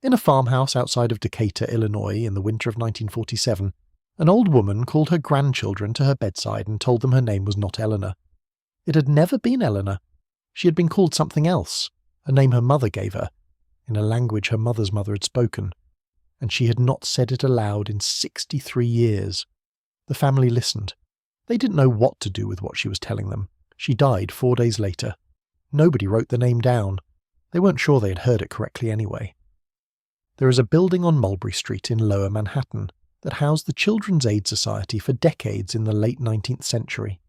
In a farmhouse outside of Decatur, Illinois, in the winter of 1947, an old woman called her grandchildren to her bedside and told them her name was not Eleanor. It had never been Eleanor. She had been called something else, a name her mother gave her, in a language her mother's mother had spoken, and she had not said it aloud in 63 years. The family listened. They didn't know what to do with what she was telling them. She died 4 days later. Nobody wrote the name down. They weren't sure they had heard it correctly anyway. There is a building on Mulberry Street in Lower Manhattan that housed the Children's Aid Society for decades in the late 19th century.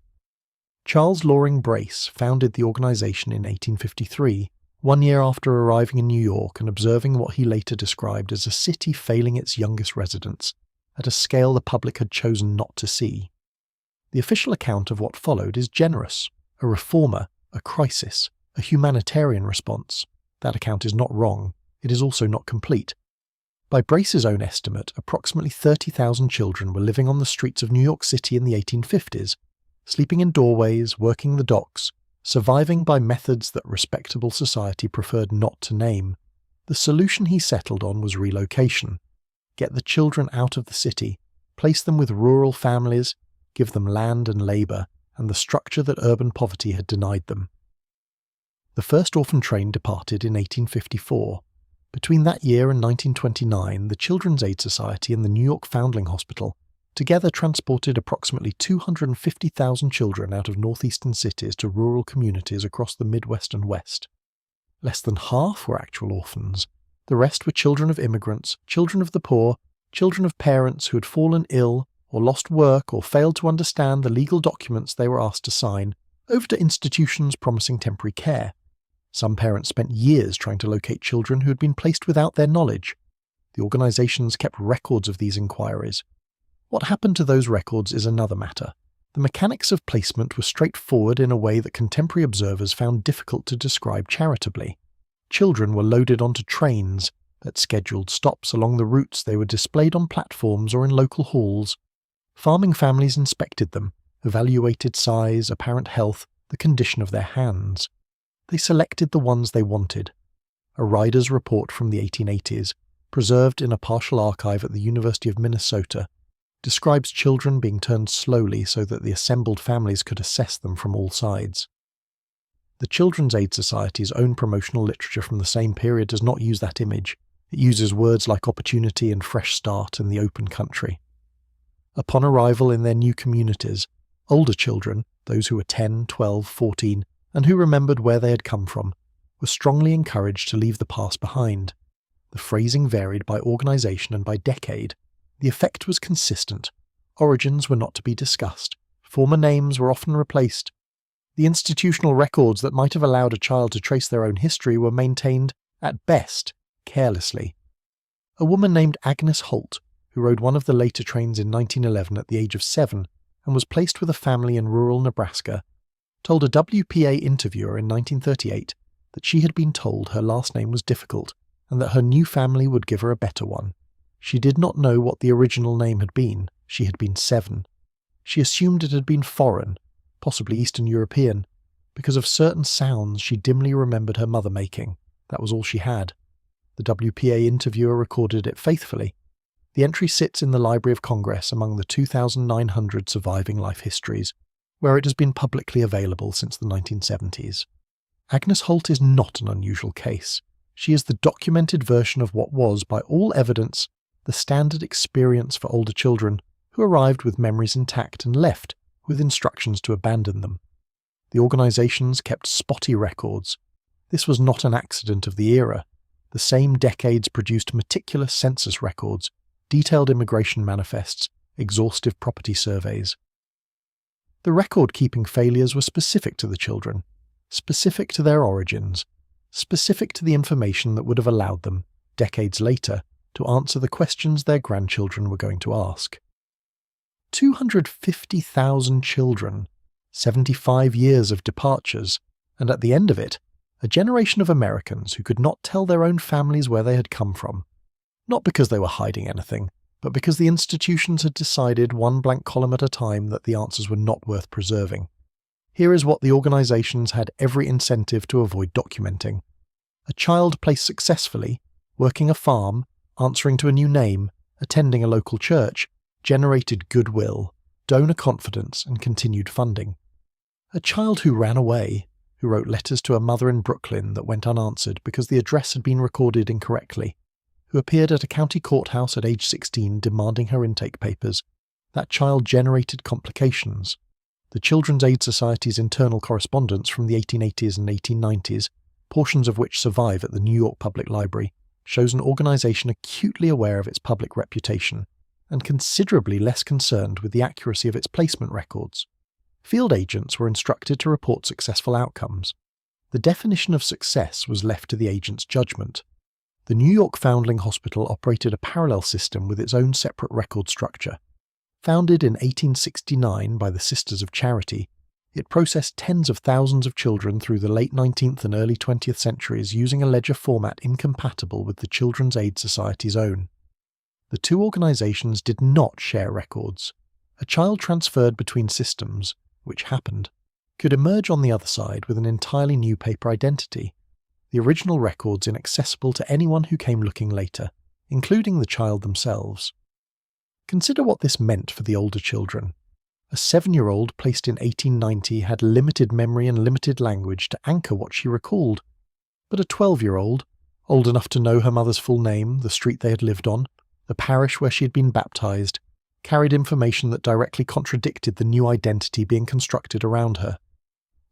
Charles Loring Brace founded the organisation in 1853, 1 year after arriving in New York and observing what he later described as a city failing its youngest residents, at a scale the public had chosen not to see. The official account of what followed is generous: a reformer, a crisis, a humanitarian response. That account is not wrong. It is also not complete. By Brace's own estimate, approximately 30,000 children were living on the streets of New York City in the 1850s, sleeping in doorways, working the docks, surviving by methods that respectable society preferred not to name. The solution he settled on was relocation. Get the children out of the city, place them with rural families, give them land and labour, and the structure that urban poverty had denied them. The first orphan train departed in 1854. Between that year and 1929, the Children's Aid Society and the New York Foundling Hospital together transported approximately 250,000 children out of northeastern cities to rural communities across the Midwest and West. Less than half were actual orphans. The rest were children of immigrants, children of the poor, children of parents who had fallen ill or lost work or failed to understand the legal documents they were asked to sign, over to institutions promising temporary care. Some parents spent years trying to locate children who had been placed without their knowledge. The organisations kept records of these inquiries. What happened to those records is another matter. The mechanics of placement were straightforward in a way that contemporary observers found difficult to describe charitably. Children were loaded onto trains. At scheduled stops along the routes, they were displayed on platforms or in local halls. Farming families inspected them, evaluated size, apparent health, the condition of their hands. They selected the ones they wanted. A rider's report from the 1880s, preserved in a partial archive at the University of Minnesota, describes children being turned slowly so that the assembled families could assess them from all sides. The Children's Aid Society's own promotional literature from the same period does not use that image. It uses words like opportunity and fresh start and the open country. Upon arrival in their new communities, older children, those who were 10, 12, 14, and who remembered where they had come from, were strongly encouraged to leave the past behind. The phrasing varied by organisation and by decade. The effect was consistent. Origins were not to be discussed. Former names were often replaced. The institutional records that might have allowed a child to trace their own history were maintained, at best, carelessly. A woman named Agnes Holt, who rode one of the later trains in 1911 at the age of 7 and was placed with a family in rural Nebraska, told a WPA interviewer in 1938 that she had been told her last name was difficult and that her new family would give her a better one. She did not know what the original name had been. She had been 7. She assumed it had been foreign, possibly Eastern European. Because of certain sounds she dimly remembered her mother making. That was all she had. The WPA interviewer recorded it faithfully. The entry sits in the Library of Congress among the 2,900 surviving life histories, where it has been publicly available since the 1970s. Agnes Holt is not an unusual case. She is the documented version of what was, by all evidence, the standard experience for older children who arrived with memories intact and left with instructions to abandon them. The organisations kept spotty records. This was not an accident of the era. The same decades produced meticulous census records, detailed immigration manifests, exhaustive property surveys. The record-keeping failures were specific to the children, specific to their origins, specific to the information that would have allowed them, decades later, to answer the questions their grandchildren were going to ask. 250,000 children, 75 years of departures, and at the end of it, a generation of Americans who could not tell their own families where they had come from. Not because they were hiding anything, but because the institutions had decided one blank column at a time that the answers were not worth preserving. Here is what the organisations had every incentive to avoid documenting. A child placed successfully, working a farm, answering to a new name, attending a local church, generated goodwill, donor confidence, and continued funding. A child who ran away, who wrote letters to a mother in Brooklyn that went unanswered because the address had been recorded incorrectly, who appeared at a county courthouse at age 16 demanding her intake papers, that child generated complications. The Children's Aid Society's internal correspondence from the 1880s and 1890s, portions of which survive at the New York Public Library, shows an organisation acutely aware of its public reputation and considerably less concerned with the accuracy of its placement records. Field agents were instructed to report successful outcomes. The definition of success was left to the agent's judgment. The New York Foundling Hospital operated a parallel system with its own separate record structure. Founded in 1869 by the Sisters of Charity, it processed tens of thousands of children through the late 19th and early 20th centuries using a ledger format incompatible with the Children's Aid Society's own. The two organisations did not share records. A child transferred between systems, which happened, could emerge on the other side with an entirely new paper identity, the original records inaccessible to anyone who came looking later, including the child themselves. Consider what this meant for the older children. A 7-year-old placed in 1890 had limited memory and limited language to anchor what she recalled, but a 12-year-old, old enough to know her mother's full name, the street they had lived on, the parish where she had been baptised, carried information that directly contradicted the new identity being constructed around her.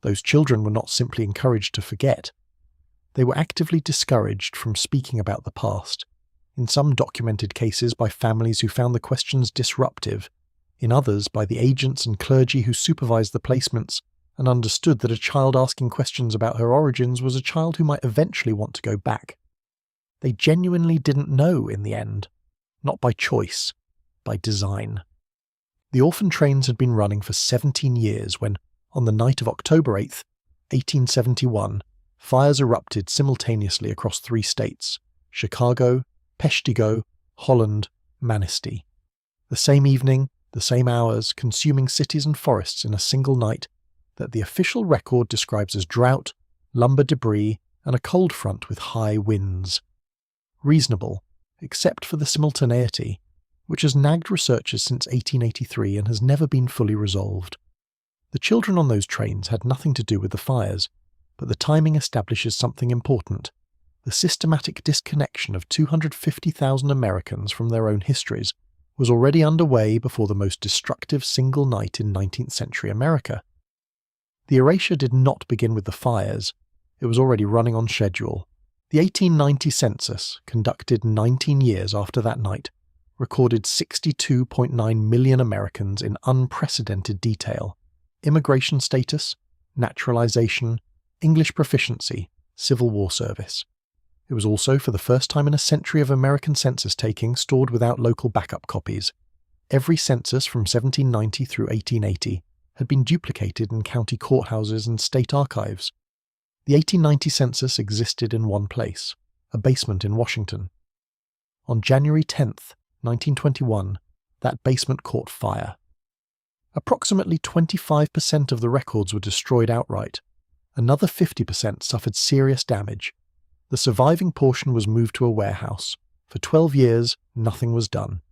Those children were not simply encouraged to forget. They were actively discouraged from speaking about the past, in some documented cases by families who found the questions disruptive, in others by the agents and clergy who supervised the placements and understood that a child asking questions about her origins was a child who might eventually want to go back. They genuinely didn't know in the end, not by choice, by design. The Orphan Trains had been running for 17 years when, on the night of October 8, 1871, fires erupted simultaneously across 3 states: Chicago, Peshtigo, Holland, Manistee. The same evening, the same hours, consuming cities and forests in a single night that the official record describes as drought, lumber debris, and a cold front with high winds. Reasonable, except for the simultaneity, which has nagged researchers since 1883 and has never been fully resolved. The children on those trains had nothing to do with the fires, but the timing establishes something important: the systematic disconnection of 250,000 Americans from their own histories was already underway before the most destructive single night in 19th century America. The erasure did not begin with the fires. It was already running on schedule. The 1890 census, conducted 19 years after that night, recorded 62.9 million Americans in unprecedented detail: immigration status, naturalization, English proficiency, Civil War service. It was also, for the first time in a century of American census taking, stored without local backup copies. Every census from 1790 through 1880 had been duplicated in county courthouses and state archives. The 1890 census existed in one place, a basement in Washington. On January 10th, 1921, that basement caught fire. Approximately 25% of the records were destroyed outright. Another 50% suffered serious damage. The surviving portion was moved to a warehouse. For 12 years, nothing was done.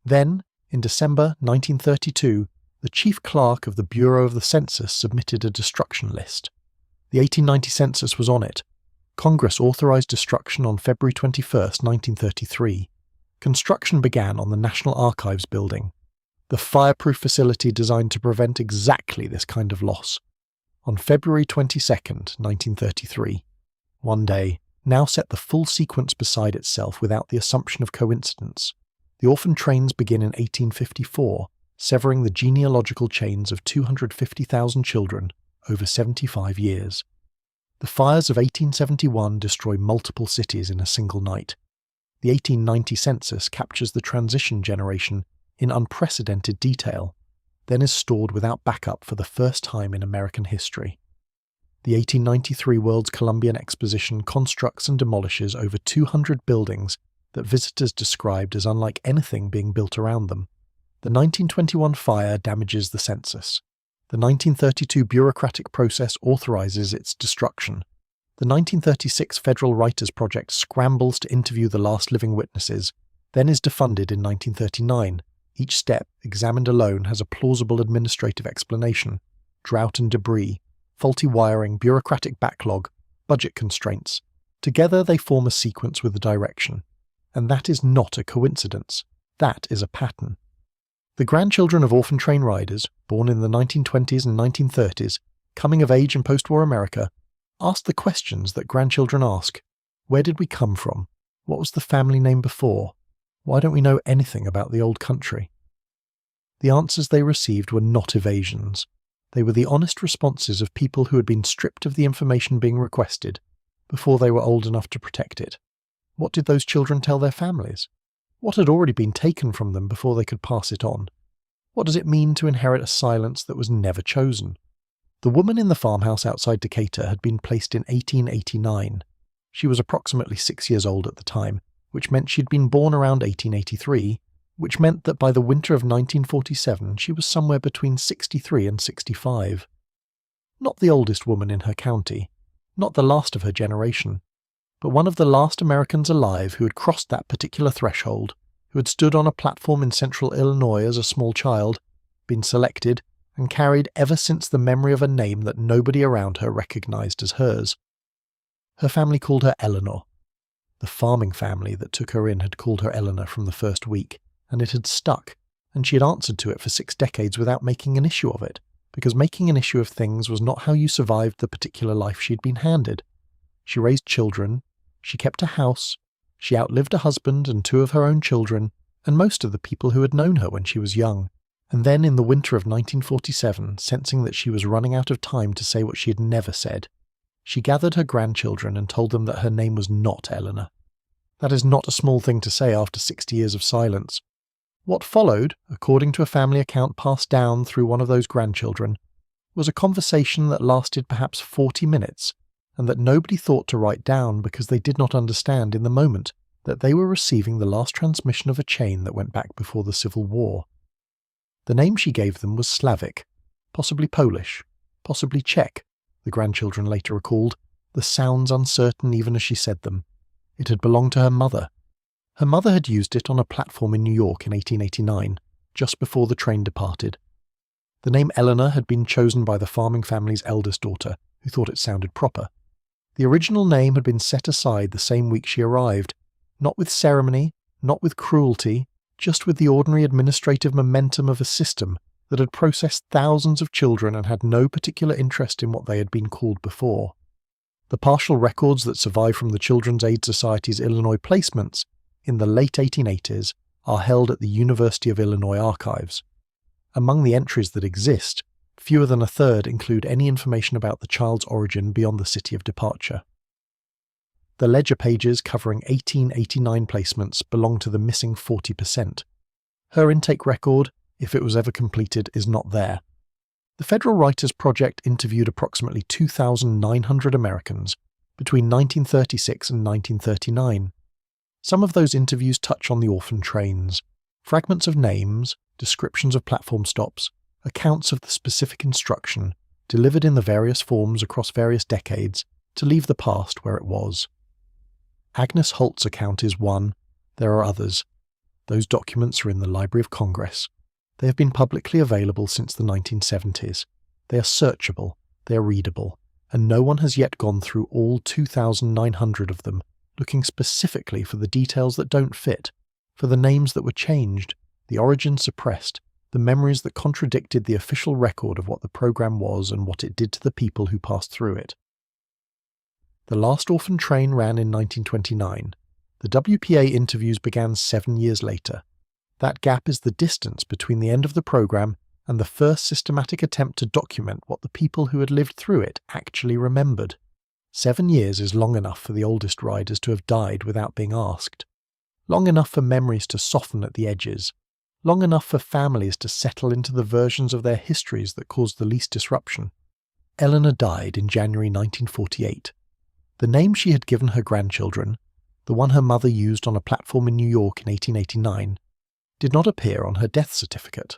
Then, in December 1932, the chief clerk of the Bureau of the Census submitted a destruction list. The 1890 census was on it. Congress authorized destruction on February 21, 1933. Construction began on the National Archives building, the fireproof facility designed to prevent exactly this kind of loss. On February 22, 1933, one day, now set the full sequence beside itself without the assumption of coincidence. The Orphan Trains begin in 1854, severing the genealogical chains of 250,000 children over 75 years. The fires of 1871 destroy multiple cities in a single night. The 1890 census captures the transition generation in unprecedented detail, then is stored without backup for the first time in American history. The 1893 World's Columbian Exposition constructs and demolishes over 200 buildings that visitors described as unlike anything being built around them. The 1921 fire damages the census. The 1932 bureaucratic process authorizes its destruction. The 1936 Federal Writers' Project scrambles to interview the last living witnesses, then is defunded in 1939. Each step, examined alone, has a plausible administrative explanation: drought and debris, faulty wiring, bureaucratic backlog, budget constraints. Together they form a sequence with a direction. And that is not a coincidence. That is a pattern. The grandchildren of orphan train riders, born in the 1920s and 1930s, coming of age in post-war America, asked the questions that grandchildren ask. Where did we come from? What was the family name before? Why don't we know anything about the old country? The answers they received were not evasions. They were the honest responses of people who had been stripped of the information being requested before they were old enough to protect it. What did those children tell their families? What had already been taken from them before they could pass it on? What does it mean to inherit a silence that was never chosen? The woman in the farmhouse outside Decatur had been placed in 1889. She was approximately 6 years old at the time, which meant she'd been born around 1883, which meant that by the winter of 1947 she was somewhere between 63 and 65. Not the oldest woman in her county, not the last of her generation, but one of the last Americans alive who had crossed that particular threshold, who had stood on a platform in central Illinois as a small child, been selected, and carried ever since the memory of a name that nobody around her recognized as hers. Her family called her Eleanor. The farming family that took her in had called her Eleanor from the first week, and it had stuck, and she had answered to it for 6 decades without making an issue of it, because making an issue of things was not how you survived the particular life she'd been handed. She raised children, she kept a house, she outlived a husband and 2 of her own children, and most of the people who had known her when she was young. And then in the winter of 1947, sensing that she was running out of time to say what she had never said, she gathered her grandchildren and told them that her name was not Eleanor. That is not a small thing to say after 60 years of silence. What followed, according to a family account passed down through one of those grandchildren, was a conversation that lasted perhaps 40 minutes, and that nobody thought to write down because they did not understand in the moment that they were receiving the last transmission of a chain that went back before the Civil War. The name she gave them was Slavic, possibly Polish, possibly Czech, the grandchildren later recalled, the sounds uncertain even as she said them. It had belonged to her mother. Her mother had used it on a platform in New York in 1889, just before the train departed. The name Eleanor had been chosen by the farming family's eldest daughter, who thought it sounded proper. The original name had been set aside the same week she arrived, not with ceremony, not with cruelty, just with the ordinary administrative momentum of a system that had processed thousands of children and had no particular interest in what they had been called before. The partial records that survive from the Children's Aid Society's Illinois placements in the late 1880s are held at the University of Illinois archives. Among the entries that exist, fewer than a third include any information about the child's origin beyond the city of departure. The ledger pages covering 1889 placements belong to the missing 40%. Her intake record, if it was ever completed, is not there. The Federal Writers' Project interviewed approximately 2,900 Americans between 1936 and 1939. Some of those interviews touch on the orphan trains, fragments of names, descriptions of platform stops, accounts of the specific instruction, delivered in the various forms across various decades to leave the past where it was. Agnes Holt's account is one. There are others. Those documents are in the Library of Congress. They have been publicly available since the 1970s. They are searchable, they are readable, and no one has yet gone through all 2,900 of them, looking specifically for the details that don't fit, for the names that were changed, the origin suppressed, the memories that contradicted the official record of what the program was and what it did to the people who passed through it. The last Orphan Train ran in 1929. The WPA interviews began 7 years later. That gap is the distance between the end of the program and the first systematic attempt to document what the people who had lived through it actually remembered. 7 years is long enough for the oldest riders to have died without being asked. Long enough for memories to soften at the edges. Long enough for families to settle into the versions of their histories that caused the least disruption. Eleanor died in January 1948. The name she had given her grandchildren, the one her mother used on a platform in New York in 1889, did not appear on her death certificate.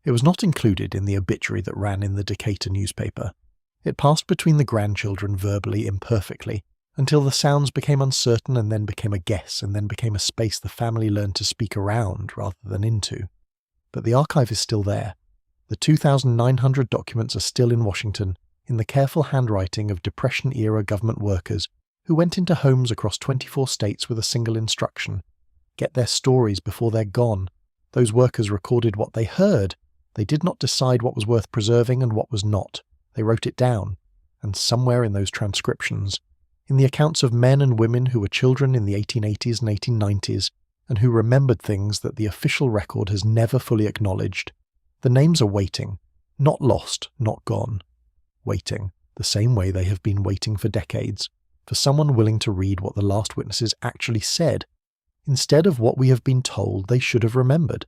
It was not included in the obituary that ran in the Decatur newspaper. It passed between the grandchildren verbally imperfectly, until the sounds became uncertain and then became a guess and then became a space the family learned to speak around rather than into. But the archive is still there. The 2,900 documents are still in Washington, in the careful handwriting of Depression-era government workers who went into homes across 24 states with a single instruction: get their stories before they're gone. Those workers recorded what they heard. They did not decide what was worth preserving and what was not. They wrote it down. And somewhere in those transcriptions, in the accounts of men and women who were children in the 1880s and 1890s, and who remembered things that the official record has never fully acknowledged, the names are waiting. Not lost, not gone. Waiting, the same way they have been waiting for decades, for someone willing to read what the last witnesses actually said, instead of what we have been told they should have remembered.